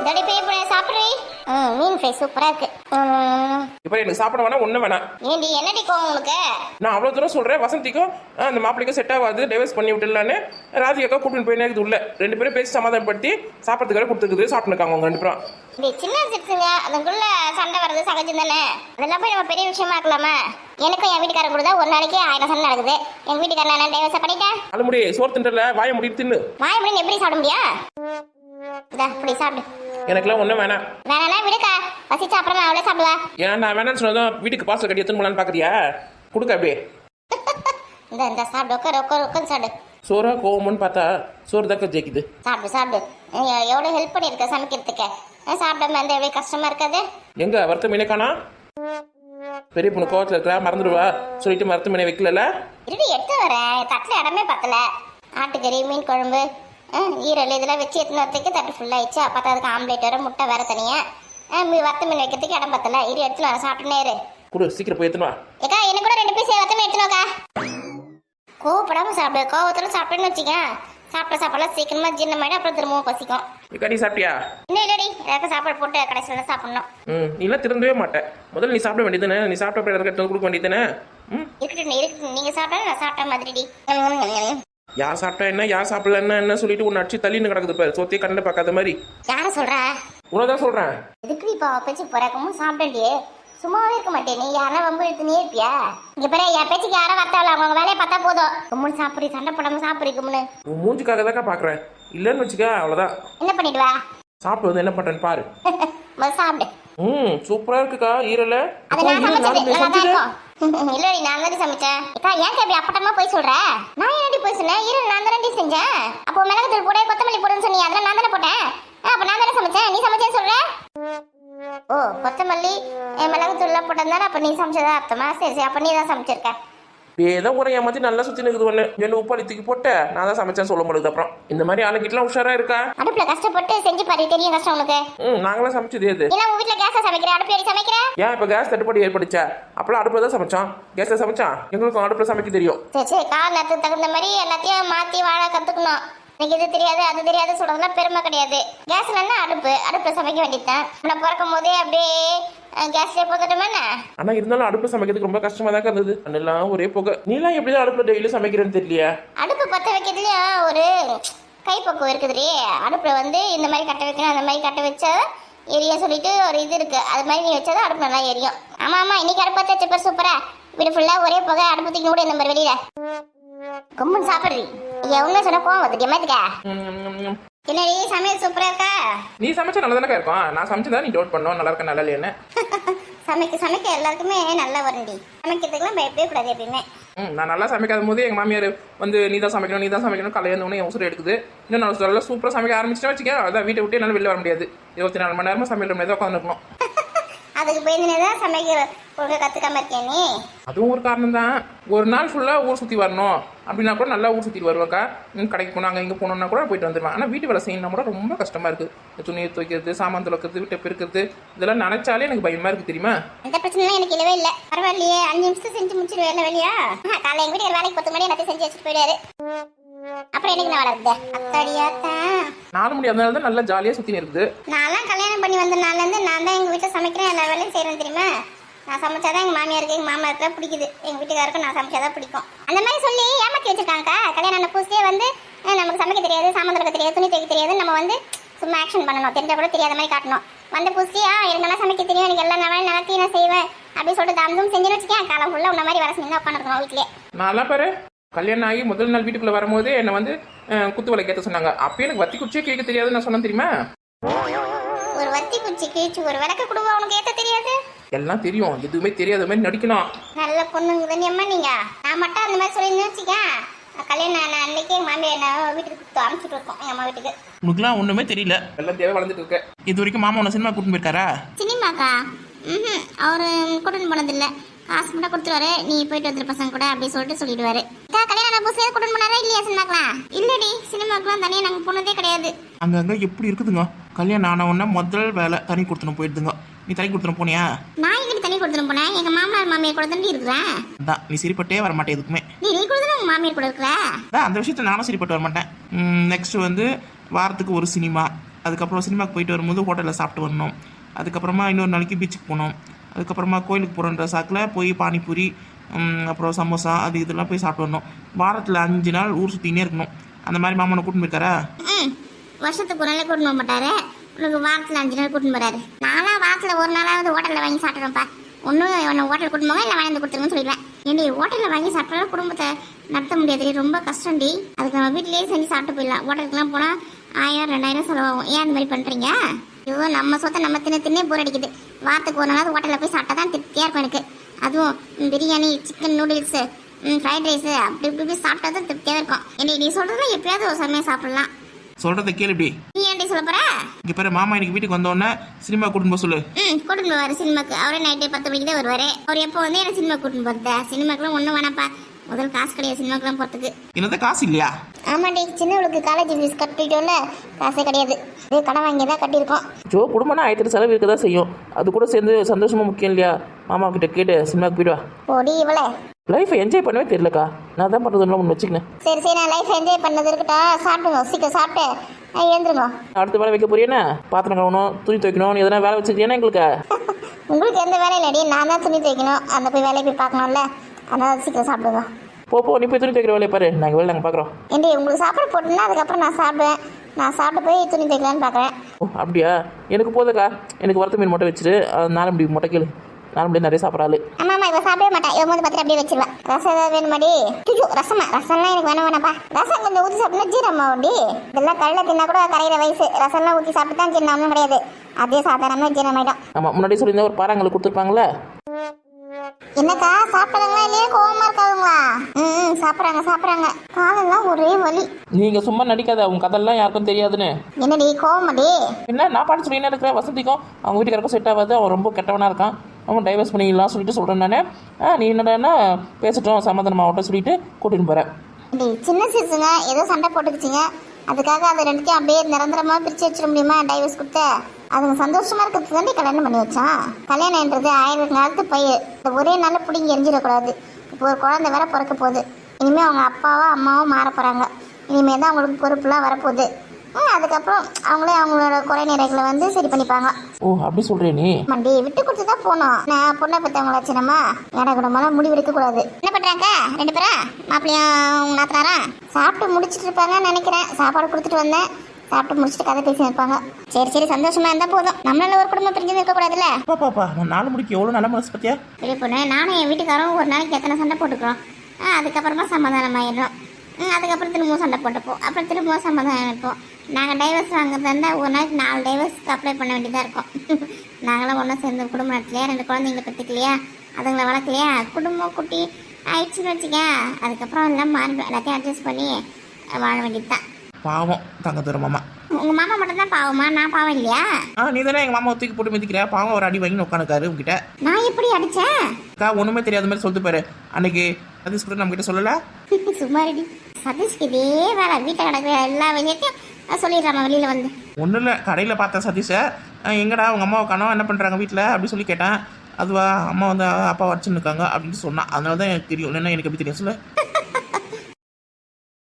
தடி போய் சாப்பிடுறீ. மீன் ஃப்ரை சூப்பரா இருக்கு. இப்போ எனக்கு சாப்பிட வேணாம், ஒன்றும் வேணாம். ஏண்டி என்னடி கோவம் உங்களுக்கு? நான் அவ்வளோ தூரம் சொல்கிறேன், வசந்திக்கும் அந்த மாப்பிள்ளைக்கும் செட் ஆகாது, டைவர்ஸ் பண்ணி விட்டுலான்னு ராதிகாக்கா கூப்பிட்டு போய் நேரத்துக்கு உள்ள 2 பேரும் பேசி சமாதானப்படுத்தி சாப்பிட்றதுக்காக கொடுத்துருக்குது, சாப்பிட்டுருக்காங்க அவங்க 2 பேரும். இப்படி சின்ன சிறுசுங்க அதுக்குள்ள சண்டை வர்றது சகஜம் தானே. அதெல்லாம் போய் நம்ம பெரிய விஷயமா இருக்கலாமா? எனக்கும் என் வீட்டுக்காரங்க கூட தான் ஒரு நாளைக்கு 1000 சண்டை நடக்குது. எங்க வீட்டுக்காரன் நான் டைவர்ஸ் பண்ணிட்டேன். அது முடி சோறு தின்றல வாய முடி தின்னு. வாய முடியும் எப்படி சாப்பிட முடியா? இப்படி சாப்பிடு. எனக்குலாம் ஒன்றும் வேணாம். வேணா விடுக்கா, பசிச்சா அப்புறமா அவளே சாப்பிடுவா. ஏன்னா நான் வேணான்னு சொன்னதும் வீட்டுக்கு பார்சல் கட்டி எடுத்துன்னு போலான்னு பார்க்குறியா? கொடுக்க அப்படியே இந்த சாப்பிடு, உட்காந்து சாப்பிடு. சோறா கோவம்னு பார்த்தா சோறு தாக்க ஜெயிக்குது. சாப்பிடு. எவ்வளோ ஹெல்ப் பண்ணியிருக்க சமைக்கிறதுக்கு. சாப்பிடாம அந்த எவ்வளோ கஷ்டமா இருக்காது. எங்க வறுத்த மீனே காணா? பெரிய பொண்ணு கோவத்தில் இருக்கிறா, மறந்துடுவா சொல்லிட்டு வறுத்த மீனை வைக்கல. இருடி எடுத்து வரேன், தட்டில் இடமே பத்தல. ஆட்டுக்கறி, மீன் குழம்பு, ஈரல் இதெல்லாம் வச்சு எடுத்துன்னு வரத்துக்கு தட்டு ஃபுல்லாகிடுச்சு. பார்த்தா அதுக்கு ஆம்லேட் வர, முட்டை வேற தனியாக, வறுத்த மீன் வைக்கிறதுக்கு இடம் பத்தல. இரு எடுத்துன்னு வர, சாப்பிட்டுனே கொடு, சீக்கிரம் போய் எடுத்துன்னு வா. ஏக்கா எனக்கு கூட 2 பீஸ் வறுத்த மீன் எடுத்துனோக்கா. கோவப்படாம சாப்பிடு, கோவத்தில் சாப்பிட்டுன்னு வச்சுக்க. சாப்பிடலாம் சீக்கிரமா ஜீரணமாயிடும், அப்புறம் திரும்பவும் பசிக்கும். ஏக்கா நீ சாப்பிட்டியா? இன்னும் இல்லடி, ஏதாவது சாப்பாடு போட்டு கடைசியில் சாப்பிடணும். நீ எல்லாம் திருந்தவே மாட்டேன். முதல்ல நீ சாப்பிட வேண்டியதுதானே? நீ சாப்பிட்ட அப்புறம் எடுத்து கொடுக்க வேண்டியதுதானே? இருக்கட்டும், நீங்க சாப்பிட்டாலும் நான் சாப்பிட்ட மாதிரிடி. யார் சாப்பிட்டா என்ன, யார் சாப்பிடல என்ன சொல்லிட்டு உன்னை அடிச்சு தள்ளின்னு கிடக்குது பாரு, சோத்தையே கண்ட பார்க்காத மாதிரி. யார சொல்ற? உனதான் சொல்றேன். எதுக்கு இப்போ பேச்சு போறாக்கமும் சாப்பிட்டே சும்மாவே இருக்க மாட்டேன். நீ யாரா வம்பு எடுத்துனே இருப்பியா? இங்க பாரு, என் பேச்சுக்கு யாரா வரத்தாவல, அவங்க வேலையை பார்த்தா போதும். கும்முன்னு சாப்பிடு, சண்டை போடாம சாப்பிடு கும்முன்னு. உன் மூஞ்சுக்காக தாக்கா பாக்குறேன், இல்லன்னு வச்சுக்க அவ்வளவுதான். என்ன பண்ணிடுவா? சாப்பிடு வந்து என்ன பண்றேன்னு பாரு. சாப்பிடு. சூப்பரா இருக்குக்கா ஈரல. அது நான் சமைச்சது நல்லா தான் இருக்கும். இல்லடி நான் தான் சமைச்சேன். அக்கா ஏன் இப்படி அப்பட்டமா போய் சொல்ற? நான் என்னடி போய் சொன்னேன்? ஈரல் நான் தானே செஞ்சேன். அப்போ மிளகுத்தூள் போட, கொத்தமல்லி போடுன்னு சொன்னீங்க, அதெல்லாம் நான் தானே போட்டேன். அப்ப நான் தானே சமைச்சேன், நீ சமைச்சேன்னு சொல்ற? ஓ, கொத்தமல்லி மிளகுத்தூள்லாம் போட்டதுனால அப்ப நீ சமைச்சதா அர்த்தமா? சரி, அப்ப நீ தான் சமைச்சிருக்க. ஏதோ ஒரு ஏமாத்தி நல்லா சுத்தி நிக்குது ஒண்ணு. என்ன உப்பாளி தூக்கி போட்டு நான் தான் சமைச்சேன்னு சொல்ல முடியுது. அப்புறம் இந்த மாதிரி ஆளுக்கிட்டலாம் உஷாரா இருக்கா? அடுப்புல கஷ்டப்பட்டு செஞ்சு பாரு, தெரியும் கஷ்டம் உனக்கு. நாங்களாம் சமைச்சது எது? இல்ல உங்க வீட்டுல கேஸா சமைக்கிற, அடுப்பு ஏறி சமைக்கிற? ஏன் இப்ப கேஸ் தட்டுப்பாடு ஏற்படுச்சா? அப்பெல்லாம் அடுப்புல தான் சமைச்சோம், கேஸ்ல சமைச்சான். எங்களுக்கும் அடுப்புல சமைக்க தெரியும். சரி காலத்துக்கு தகுந்த மாதிரி எல்லாத்தையும் மாத்தி வாழ கத்துக்கணும். எனக்கு இது தெரியாது அது தெரியாது சொல்றதுலாம் பெருமை கிடையாது. கேஸ்ல அடுப்புல சமைக்க வேண்டியதுதான். நான் பிறக்கும் போதே அப்படியே கேஸ்லயே போட்டுட்டோமே. ஆனா இருந்தாலும் அடுப்புல சமைக்கிறதுக்கு ரொம்ப கஷ்டமா தான் இருந்தது. அண்ணெல்லாம் ஒரே புகை. நீலாம் எப்படிதான் அடுப்புல டெய்லி சமைக்கிறேன்னு தெரியலையா? அடுப்பு பத்த வைக்கிறதுலயும் ஒரு கைப்பக்குவம் இருக்குதுடி. அடுப்புல இந்த மாதிரி கட்ட வைக்கணும், அந்த மாதிரி கட்ட வச்சா எரிய சொல்லிட்டு ஒரு இது இருக்கு. அது மாதிரி நீ வச்சாதான் அடுப்பு நல்லா எரியும். ஆமா இன்னைக்கு அடுப்பு பத்த வச்ச சூப்பரா. வீடு ஃபுல்லா ஒரே புகை, அடுப்பு தூக்கி கூட இந்த மாதிரி வெளியில கும்பன் சாப்பிடுறீ. உண்மை சொன்ன கோவம் வந்துட்டியா மாதிரிக்கா? என்னடி சமையல் சூப்பரா இருக்கா? நீ சமைச்சா நல்லா தானே இருக்கும். நான் சமைச்சதா நீ டவுட் பண்ணோம் நல்லா இருக்க நல்லா இல்லையானு. சமைக்க எல்லாருக்குமே நல்லா வரும்டி. சமைக்கிறதுக்குலாம் பயப்படவே கூடாது எப்பயுமே. நான் நல்லா சமைக்காத போது எங்க மாமியார் நீ தான் சமைக்கணும் கல்யாணம் உசுறு எடுக்குது. இன்னும் நான் நல்லா சூப்பரா சமைக்க ஆரம்பிச்சுட்டா வச்சுக்க, அதான் வீட்டை விட்டு என்னால வெளில வர முடியாது. 24 மணி நேரமா சமையல் மாதிரி தான் உட்காந்துருக்கணும். அதுக்கு பயந்துதான் சமைக்கிற கத்துக்காம இருக்கேன் நீ. அதுவும் ஒரு காரணம் தான். ஒரு நாள் ஃபுல்லா ஊர் சுத்தி வரணும் அப்படின்னா கூட நல்லா ஊர் சுத்திட்டு வருவாக்கா. கடைக்கு போனாங்க இங்க போனோம்னா கூட போயிட்டு வந்துருவேன். ஆனா வீட்டு வேலை செய்யணும் கூட ரொம்ப கஷ்டமா இருக்கு. துணியை துவைக்கிறது, சாமான் துளக்கிறது, வீட்டை பெருக்கிறது, இதெல்லாம் நினைச்சாலே எனக்கு பயமா இருக்கு தெரியுமா? இந்த பிரச்சனை எனக்கு இல்லவே இல்லை. பரவாயில்லையே, 5 நிமிஷம் செஞ்சு முடிச்சிருவேன் வெளியா. காலை எங்க வீட்டு வேலைக்கு 10 மணி எல்லாத்தையும் செஞ்சு வச்சுட்டு போயிடுவாரு. அப்புறம் எனக்கு நான் வளர்றது அத்தடியாத்தான் 4 மணி. அதனால தான் நல்லா ஜாலியா சுத்தி இருக்குது. நான்லாம் கல்யாணம் பண்ணி வந்த நாள்ல இருந்து நான் தான் எங்க வீட்டுல சமைக்கிறேன், எல்லா வேலையும் செய்யறேன் தெரியுமா. நான் சமைச்சாதான் எங்க மாமியாருக்கு எங்க மாமா பிடிக்குது, எங்க வீட்டுக்காருக்கு நான் சமைச்சாதான் பிடிக்கும். அந்த மாதிரி சொல்லி ஏமாத்தி வச்சிருக்காங்க. கல்யாணம் ஆன புதுசுலயே நமக்கு சமைக்க தெரியாது, சாமான் துவைக்க தெரியாது, துணி துவைக்க தெரியாது, நம்ம சும்மா ஆக்ஷன் பண்ணணும், தெரிஞ்சா கூட தெரியாத மாதிரி காட்டணும். புதுசுலயா எனக்கு நல்லா சமைக்க தெரியும், எனக்கு எல்லா வேலையும் நல்லா நான் செய்வேன் அப்படின்னு சொல்லிட்டு தாமதும் செஞ்சு வச்சுக்கேன். காலம் ஃபுல்லா உன்ன மாதிரி வர செஞ்சு உட்காந்துருக்கணும் வீட்லயே. நல்லா பாரு, கல்யாணம் ஆகி முதல் நாள் வீட்டுக்குள்ள வரும்போது என்ன குத்து வலை கேட்ட சொன்னாங்க. அப்பயே எனக்கு வத்தி குச்சியே கேட்க தெரியாதுன்னு நான் சொன்னேன் தெரியுமா? ஒரு வத்தி குச்சி கிழிச்சு ஒரு விளக்க குடுவா உனக்கு ஏத்த தெரியாது? எல்லாம் தெரியும், எதுவுமே தெரியாத மாதிரி நடிக்கணும். நல்ல பொண்ணுங்க தானேம்மா நீங்க. நான் மட்டும் அந்த மாதிரி சொல்லி வச்சுக்கேன், கல்யாணம் அன்னைக்கு எங்க மாமியார் வீட்டுக்கு அனுப்பிச்சுட்டு இருக்கோம். எங்க அம்மா வீட்டுக்கு உனக்குலாம் ஒண்ணுமே தெரியல, எல்லாம் தேவை வளர்ந்துட்டு இருக்க. இது வரைக்கும் மாமா உன்ன சினிமா கூட்டிட்டு போயிருக்காரா? சினிமாக்கா அவரு கூட்டின்னு போனதில்லை. காசு மட்டும் கொடுத்துருவாரு, நீ போயிட்டு வந்துரு பசங்க கூட அப்படி சொல்லிடுவாரு. கல்யாணம் புதுசுல கூட்டின்னு போனாரா இல்லையா சினிமாக்கலாம்? இல்லடி, சினிமாக்கெல்லாம் தனியா நாங்க போனதே கிடையாது. அங்கங்க எப்படி இருக்குதுங்க, கல்யாணம் ஆன உடனே முதல் வேலை தனி கொடுத்துன்னு போயிடுதுங்க. நீ தனி கொடுத்துன்னு போனியா? நான் எங்கிட்ட தனி கொடுத்துன்னு போனேன், எங்க மாமனார் மாமியார் கூட தான் இருக்கிறேன். அதான் நீ சரிப்பட்டே வர மாட்டேன் எதுக்குமே. நீ கூட உங்க மாமியார் கூட இருக்கிற. அந்த விஷயத்த நானும் சரிப்பட்டு வர மாட்டேன். நெக்ஸ்ட் வாரத்துக்கு ஒரு சினிமா, அதுக்கப்புறம் சினிமாக்கு போயிட்டு வரும்போது ஹோட்டலில் சாப்பிட்டு வரணும். அதுக்கப்புறமா இன்னொரு நாளைக்கு பீச்சுக்கு போகணும். அதுக்கப்புறமா கோயிலுக்கு போகிறன்ற சாக்கில் போய் பானிபூரி, அப்புறம் சமோசா அது இதெல்லாம் போய் சாப்பிட்டு வரணும். வாரத்தில் 5 நாள் ஊர் சுற்றினே இருக்கணும். அந்த மாதிரி மாமனை கூட்டின்னு போயிருக்காரா? வருஷத்துக்கு ஒரு நாளே கூட்டின்னு போக மாட்டாரு, உனக்கு வாரத்தில் 5 நாள் கூட்டின்னு போறாரு. நானா வாரத்தில் ஒரு நாளாவது ஹோட்டலில் வாங்கி சாப்பிட்றேன்ப்பா. ஒன்றும் உன்னை ஹோட்டல் கூட்டின்னு போங்க இல்லை வாங்கி கொடுத்துருங்கன்னு சொல்லிடுவேன். ஏன்டி ஹோட்டலில் வாங்கி சாப்பிட்டாலும் குடும்பத்தை நடத்த முடியாது, ரொம்ப கஷ்டம்டி. அதுக்கு நம்ம வீட்டிலேயே செஞ்சு சாப்பிட்டு போயிடலாம். ஹோட்டலுக்குலாம் போனால் 1000 2000 செலவாகும். ஏன் அந்த மாதிரி பண்ணுறீங்க? ஐயோ, நம்ம சொத்தை நம்ம தின்னே போர் அடிக்குது. வாரத்துக்கு ஒரு நாளாவது ஹோட்டலில் போய் சாப்பிட்டா தான் திருப்தியாக இருக்கும் எனக்கு. அதுவும் biryani, chicken noodles, fried rice அப்படி இப்படி சாப்பிட்டா தான் திருப்தியாக இருக்கும். நீ சொல்கிறதுல எப்பயாவது ஒரு சமயம் சாப்பிடலாம். சொல்கிறத கேளுடி. நீ ஏன்டி சொல்ல போற? இங்கே பேர் மாமா இன்னைக்கு வீட்டுக்கு வந்தோடனே சினிமா கூட்டின்னு போக சொல்லு. கூட்டின்னு போவார் சினிமாக்கு. அவரே நைட்டு 10 மணிக்கு தான் வருவார். அவர் எப்போ வந்து என்ன சினிமா கூட்டின்னு போகிறத? சினிமாக்கெல்லாம் ஒன்றும் வேணாப்பா, முதல் காசு கிடையாது சினிமாக்கெல்லாம் போகிறதுக்கு. என்னது காசு இல்லையா? ஆமாண்டி, சின்னவளுக்கு காலேஜ் ஃபீஸ் கட்டிட்டோம்ல, காசே கிடையாது. இதே கடன் வாங்கி தான் கட்டியிருக்கோம். ஜோ, குடும்பம்னா ஆயிரத்தி செலவு இருக்க தான் செய்யும். அது கூட சேர்ந்து சந்தோஷமா முக்கியம் இல்லையா? மாமா கிட்ட கேட்டு சினிமாக்கு போயிடுவா. ஓடி இவளே, லைஃப்பை என்ஜாய் பண்ணவே தெரியலக்கா. நான் தான் பண்ணுறதுலாம் ஒன்று வச்சுக்கினேன். சரி நான் லைஃப் என்ஜாய் பண்ணது இருக்கட்டும். சாப்பிடுங்க, சீக்கிரம் சாப்பிட்டு எழுந்துருங்க. அடுத்த வேலை வைக்க போறியேண்ணா? பாத்திரம் கழுவணும், துணி துவைக்கணும், எதனா வேலை வச்சுக்கிட்டேன்னா எங்களுக்கு? உங்களுக்கு எந்த வேலையும் இல்லடி, நான் தான் துணி துவைக்கணும். அந்த போய் வேலையை போய் பார்க்கணும்ல, அதனால சீக்கிரம் சாப்பிடுங்க. போ நீ போய் துணி துவைக்கிற வேலையை பாரு, நாங்கள் வேலை நாங்கள் பார்க்குறோம். ஏண்டி உங்களுக்கு சாப்பாடு போட்டுன்னா அதுக்கப்புறம் நான் சாப்பிடுவேன். நான் சாப்பிட்டு போய் துணி துவைக்கலான்னு பார்க்குறேன். ஓ அப்படியா? எனக்கு போதுக்கா. எனக்கு வறுத்த மீன் மட்டும் வச்சுட்டு 4 மணி மட்டும் கேளு. 4 மணி நிறைய சாப்பிட்றாள். ஆமாம், இவ சாப்பிடவே மாட்டேன். இவன் வந்து பார்த்துட்டு அப்படியே வச்சிருவேன். ரசம் ஏதாவது வேணுமாடி? ரசம்லாம் எனக்கு வேணாம்ப்பா. ரசம் கொஞ்சம் ஊற்றி சாப்பிட்டா ஜீரமாவுடி. இதெல்லாம் கல்ல தின்னா கூட கரையிற வயசு. ரசம்லாம் ஊற்றி சாப்பிட்டு தான் ஜீரணம் ஒன்றும் கிடையாது. அதே சாதாரணமாக ஜீரணமாயிடும். ஆமாம், முன்னாடி சொல்லியிருந்தா ஒரு பாறாங்களுக்கு கொடுத்துருப்பாங்களே. என்னக்கா சாப்பிட்றாங்களா இல்லையா? கோவமா இருக்காதுங்களா? சாப்பிட்றாங்க. காலெல்லாம் ஒரே வலி. நீங்கள் சும்மா நடிக்காத, உங்க கதெல்லாம் யாருக்கும் தெரியாதுன்னு. என்னடி கோவமாடி? என்ன நான் பாட்டு சொல்லினே இருக்கிறேன். வசதிக்கும் அவங்க வீட்டுக்காரருக்கும் செட் ஆகாது. அவன் ரொம்ப கெட்டவனாக இருக்கான். அவன் டைவர்ஸ் பண்ணிடலாம் சொல்லிட்டு சொல்கிறேன் நானே. நீ என்னடா பேசட்டும் சமாதானமாகட்டும் சொல்லிட்டு கூட்டின்னு போகிறேன். சின்ன சீசுங்க ஏதோ சண்டை போட்டுக்குச்சிங்க. அதுக்காக அதை ரெண்டுத்தையும் அப்படியே நிரந்தரமாக பிரித்து வச்சிட முடியுமா? டைவர்ஸ் கொடுத்து அதுங்க சந்தோஷமா இருக்கிறதுக்கு தாண்டி கல்யாணம் பண்ணி வச்சான். கல்யாணம்ன்றது 1000 காலத்து பயிர். இந்த ஒரே நாள் பிடிங்கி எரிஞ்சிடக்கூடாது. இப்போ ஒரு குழந்தை வேற பிறக்க போகுது. இனிமேல் அவங்க அப்பாவோ அம்மாவோ மாற போகிறாங்க. இனிமேல் தான் அவங்களுக்கு பொறுப்புலாம் வரப்போகுது. அதுக்கப்புறம் அவங்களே அவங்களோட குறை நிறைகளை வந்து சரி பண்ணிப்பாங்க. ஓ அப்படி சொல்கிறே நீ? மண்டி விட்டு கொடுத்து தான் போனோம். நான் பொண்ணை பற்றவங்களாச்சு நம்ம இட குடமெல்லாம் முடிவு எடுக்கக்கூடாது. என்ன பண்ணுறாங்க 2 பேரும்? மாப்பிள்ளையும் நாத்தனாரா சாப்பிட்டு முடிச்சுட்டு இருப்பாங்கன்னு நினைக்கிறேன். சாப்பாடு கொடுத்துட்டு வந்தேன். சாப்பிட்டு முடிச்சுட்டு கதை பேசி இருப்பாங்க. சரி சந்தோஷமா இருந்தால் போதும். நம்மளால ஒரு குடும்பம் பிரிஞ்சு இருக்கக்கூடாதுல்ல. பாப்பா 4 மணிக்கு எவ்வளோ நல்ல மனசு பத்தியா? பெரிய பொண்ணு, நானும் என் வீட்டுக்காரும் ஒரு நாளைக்கு எத்தனை சண்டை போட்டுக்கிறோம். அதுக்கப்புறமா சமாதானம் ஆயிடும். அதுக்கப்புறம் திரும்பவும் சண்டை போட்டுப்போம். அப்புறம் திரும்பவும் சமாதானம் இருப்போம். நாங்கள் டைவர்ஸ் வாங்குறதா இருந்தால் ஒரு நாளைக்கு 4 டைவர்ஸ்க்கு அப்ளை பண்ண வேண்டியதாக இருக்கும். நாங்களாம் ஒன்றா சேர்ந்து குடும்பம் நடத்தலையா, 2 குழந்தைங்களை பற்றிக்கலையா, அதுங்களை வளர்க்கலையா, குடும்பம் குட்டி ஆயிடுச்சுன்னு வச்சுக்க. அதுக்கப்புறம் எல்லாம் மாறிடும். எல்லாத்தையும் அட்ஜஸ்ட் பண்ணி வாழ வேண்டியது தான். பாவம் தங்கத்தோட மாமா. உங்கள் மாமா மட்டும்தான் பாவமா? நான் பாவம் இல்லையா? நீ தானே எங்கள் மாமா தூக்கி போட்டு மிதிக்கிற. பாவம் ஒரு அடி வாங்கி உட்காந்துக்காரு உங்ககிட்ட. நான் எப்படி அடித்தேன்? ஒன்றுமே தெரியாத மாதிரி சொல்லிட்டு பாரு. அன்னைக்கு சதீஷ் கூட நம்ம கிட்ட சொல்லல. சும்மா ரெடி. சதீஷ்க்கு இதே வேலை. வீட்டை கிடக்குற எல்லா வெளியத்தையும் சொல்லிடுறாம வெளியில் வந்து. ஒன்றும் இல்லை, கடையில் பார்த்தேன் சதீஷை. எங்கடா அவங்க அம்மாவை காணோம், என்ன பண்ணுறாங்க வீட்டில் அப்படி சொல்லி கேட்டேன். அதுவா அம்மா வந்து அப்பா வச்சுன்னு இருக்காங்க அப்படின்னு சொன்னான். அதனால தான் எனக்கு தெரியும். இல்லைன்னா எனக்கு எப்படி தெரியும் சொல்லு.